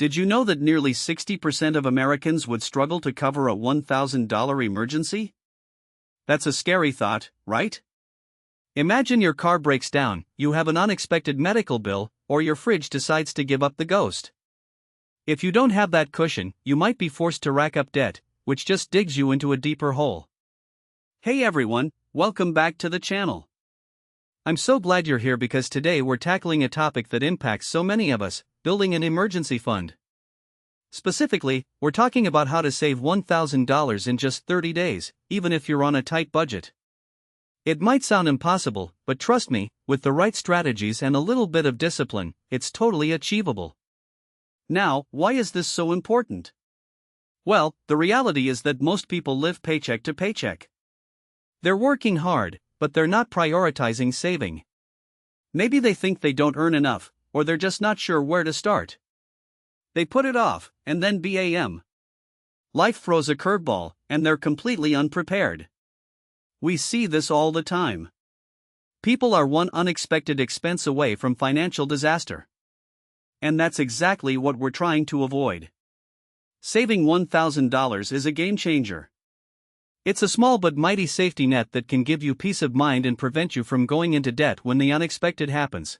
Did you know that nearly 60% of Americans would struggle to cover a $1,000 emergency? That's a scary thought, right? Imagine your car breaks down, you have an unexpected medical bill, or your fridge decides to give up the ghost. If you don't have that cushion, you might be forced to rack up debt, which just digs you into a deeper hole. Hey everyone, welcome back to the channel. I'm so glad you're here because today we're tackling a topic that impacts so many of us: building an emergency fund. Specifically, we're talking about how to save $1,000 in just 30 days, even if you're on a tight budget. It might sound impossible, but trust me, with the right strategies and a little bit of discipline, it's totally achievable. Now, why is this so important? Well, the reality is that most people live paycheck to paycheck. They're working hard, but they're not prioritizing saving. Maybe they think they don't earn enough, or they're just not sure where to start. They put it off, and then bam! Life throws a curveball, and they're completely unprepared. We see this all the time. People are one unexpected expense away from financial disaster. And that's exactly what we're trying to avoid. Saving $1,000 is a game changer. It's a small but mighty safety net that can give you peace of mind and prevent you from going into debt when the unexpected happens.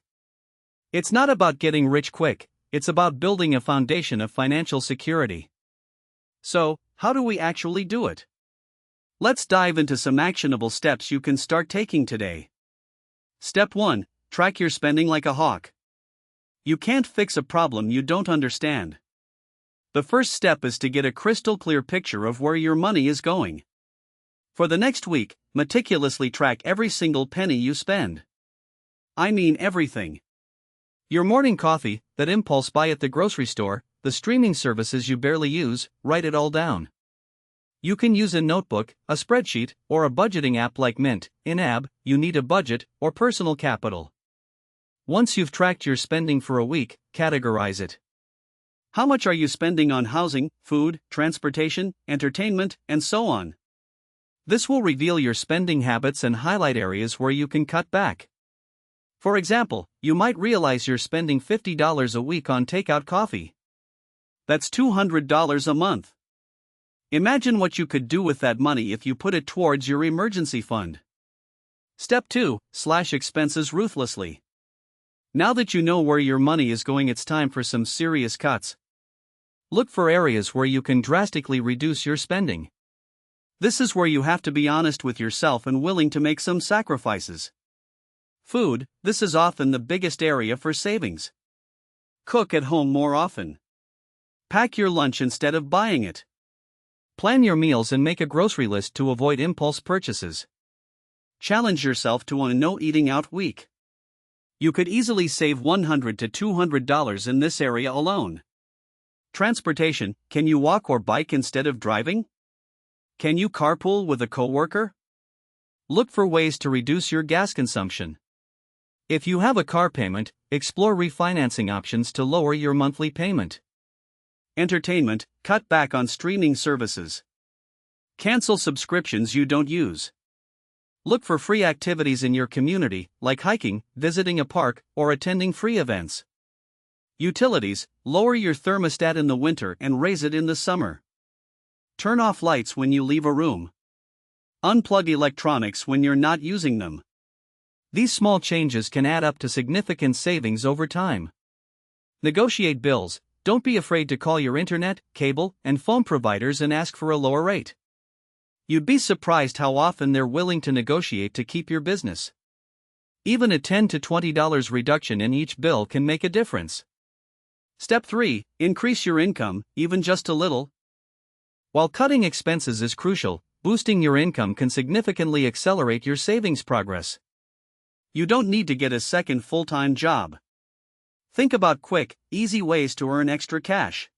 It's not about getting rich quick, it's about building a foundation of financial security. So, how do we actually do it? Let's dive into some actionable steps you can start taking today. Step 1. Track your spending like a hawk. You can't fix a problem you don't understand. The first step is to get a crystal clear picture of where your money is going. For the next week, meticulously track every single penny you spend. I mean everything. Your morning coffee, that impulse buy at the grocery store, the streaming services you barely use, write it all down. You can use a notebook, a spreadsheet, or a budgeting app like Mint. In AB, you need a budget or personal capital. Once you've tracked your spending for a week, categorize it. How much are you spending on housing, food, transportation, entertainment, and so on? This will reveal your spending habits and highlight areas where you can cut back. For example, you might realize you're spending $50 a week on takeout coffee. That's $200 a month. Imagine what you could do with that money if you put it towards your emergency fund. Step 2. Slash expenses ruthlessly. Now that you know where your money is going, it's time for some serious cuts. Look for areas where you can drastically reduce your spending. This is where you have to be honest with yourself and willing to make some sacrifices. Food, this is often the biggest area for savings. Cook at home more often. Pack your lunch instead of buying it. Plan your meals and make a grocery list to avoid impulse purchases. Challenge yourself to a no eating out week. You could easily save $100 to $200 in this area alone. Transportation, can you walk or bike instead of driving? Can you carpool with a coworker? Look for ways to reduce your gas consumption. If you have a car payment, explore refinancing options to lower your monthly payment. Entertainment, cut back on streaming services. Cancel subscriptions you don't use. Look for free activities in your community, like hiking, visiting a park, or attending free events. Utilities, lower your thermostat in the winter and raise it in the summer. Turn off lights when you leave a room. Unplug electronics when you're not using them. These small changes can add up to significant savings over time. Negotiate bills. Don't be afraid to call your internet, cable, and phone providers and ask for a lower rate. You'd be surprised how often they're willing to negotiate to keep your business. Even a $10 to $20 reduction in each bill can make a difference. Step 3. Increase your income, even just a little. While cutting expenses is crucial, boosting your income can significantly accelerate your savings progress. You don't need to get a second full-time job. Think about quick, easy ways to earn extra cash.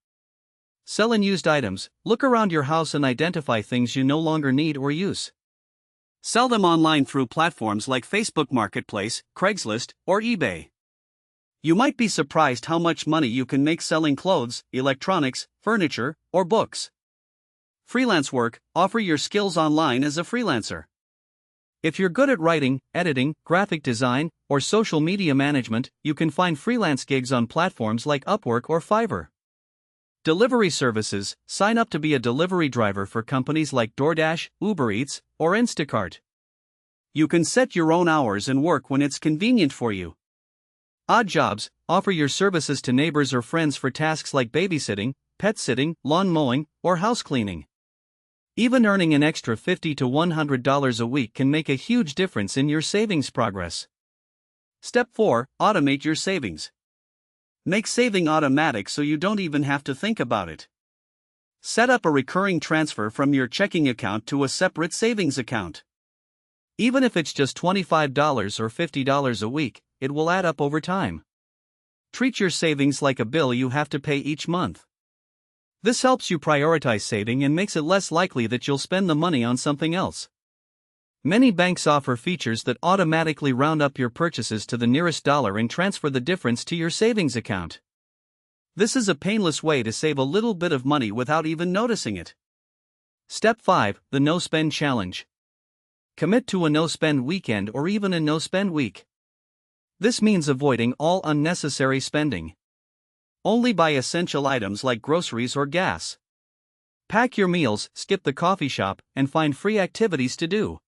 Sell unused items. Look around your house and identify things you no longer need or use. Sell them online through platforms like Facebook Marketplace, Craigslist, or eBay. You might be surprised how much money you can make selling clothes, electronics, furniture, or books. Freelance work. Offer your skills online as a freelancer. If you're good at writing, editing, graphic design, or social media management, you can find freelance gigs on platforms like Upwork or Fiverr. Delivery services. Sign up to be a delivery driver for companies like DoorDash, Uber Eats, or Instacart. You can set your own hours and work when it's convenient for you. Odd jobs. Offer your services to neighbors or friends for tasks like babysitting, pet sitting, lawn mowing, or house cleaning. Even earning an extra $50 to $100 a week can make a huge difference in your savings progress. Step 4. Automate your savings. Make saving automatic so you don't even have to think about it. Set up a recurring transfer from your checking account to a separate savings account. Even if it's just $25 or $50 a week, it will add up over time. Treat your savings like a bill you have to pay each month. This helps you prioritize saving and makes it less likely that you'll spend the money on something else. Many banks offer features that automatically round up your purchases to the nearest dollar and transfer the difference to your savings account. This is a painless way to save a little bit of money without even noticing it. Step 5. The No Spend Challenge. Commit to a no-spend weekend or even a no-spend week. This means avoiding all unnecessary spending. Only buy essential items like groceries or gas. Pack your meals, skip the coffee shop, and find free activities to do.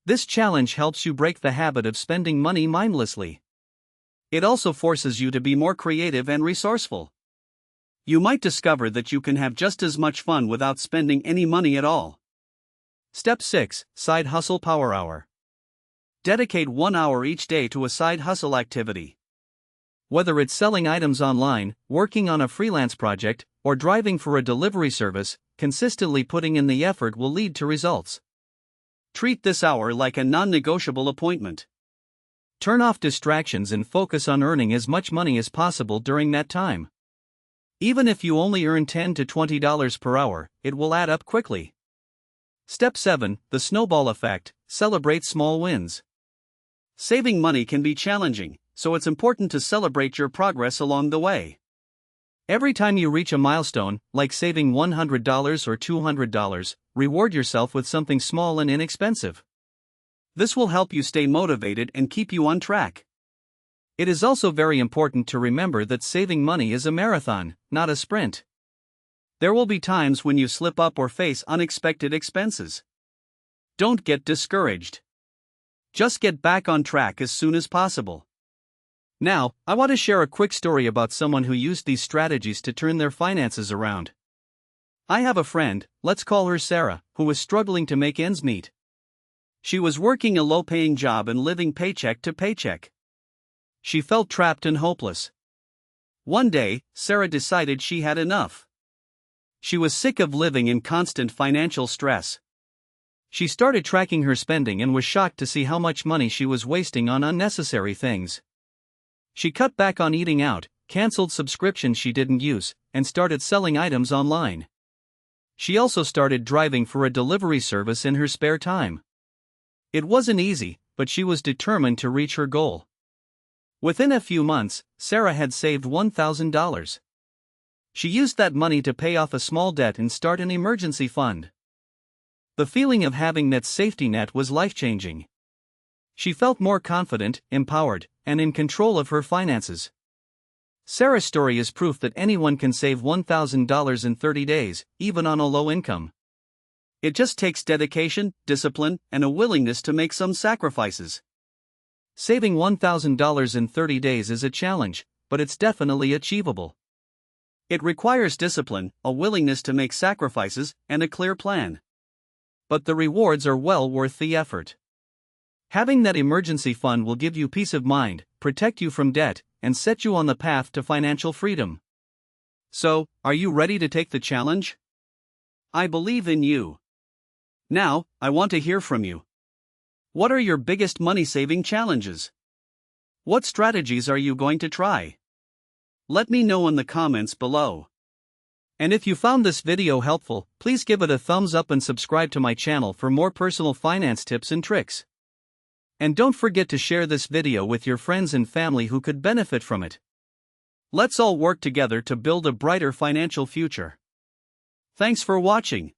This challenge helps you break the habit of spending money mindlessly. It also forces you to be more creative and resourceful. You might discover that you can have just as much fun without spending any money at all. Step 6. Side Hustle Power Hour. Dedicate 1 hour each day to a side hustle activity. Whether it's selling items online, working on a freelance project, or driving for a delivery service, consistently putting in the effort will lead to results. Treat this hour like a non-negotiable appointment. Turn off distractions and focus on earning as much money as possible during that time. Even if you only earn $10 to $20 per hour, it will add up quickly. Step 7. The Snowball Effect. Celebrate small wins. Saving money can be challenging, so it's important to celebrate your progress along the way. Every time you reach a milestone, like saving $100 or $200, reward yourself with something small and inexpensive. This will help you stay motivated and keep you on track. It is also very important to remember that saving money is a marathon, not a sprint. There will be times when you slip up or face unexpected expenses. Don't get discouraged. Just get back on track as soon as possible. Now, I want to share a quick story about someone who used these strategies to turn their finances around. I have a friend, let's call her Sarah, who was struggling to make ends meet. She was working a low-paying job and living paycheck to paycheck. She felt trapped and hopeless. One day, Sarah decided she had enough. She was sick of living in constant financial stress. She started tracking her spending and was shocked to see how much money she was wasting on unnecessary things. She cut back on eating out, canceled subscriptions she didn't use, and started selling items online. She also started driving for a delivery service in her spare time. It wasn't easy, but she was determined to reach her goal. Within a few months, Sarah had saved $1,000. She used that money to pay off a small debt and start an emergency fund. The feeling of having that safety net was life-changing. She felt more confident, empowered, and in control of her finances. Sarah's story is proof that anyone can save $1,000 in 30 days, even on a low income. It just takes dedication, discipline, and a willingness to make some sacrifices. Saving $1,000 in 30 days is a challenge, but it's definitely achievable. It requires discipline, a willingness to make sacrifices, and a clear plan. But the rewards are well worth the effort. Having that emergency fund will give you peace of mind, protect you from debt, and set you on the path to financial freedom. So, are you ready to take the challenge? I believe in you. Now, I want to hear from you. What are your biggest money-saving challenges? What strategies are you going to try? Let me know in the comments below. And if you found this video helpful, please give it a thumbs up and subscribe to my channel for more personal finance tips and tricks. And don't forget to share this video with your friends and family who could benefit from it. Let's all work together to build a brighter financial future. Thanks for watching.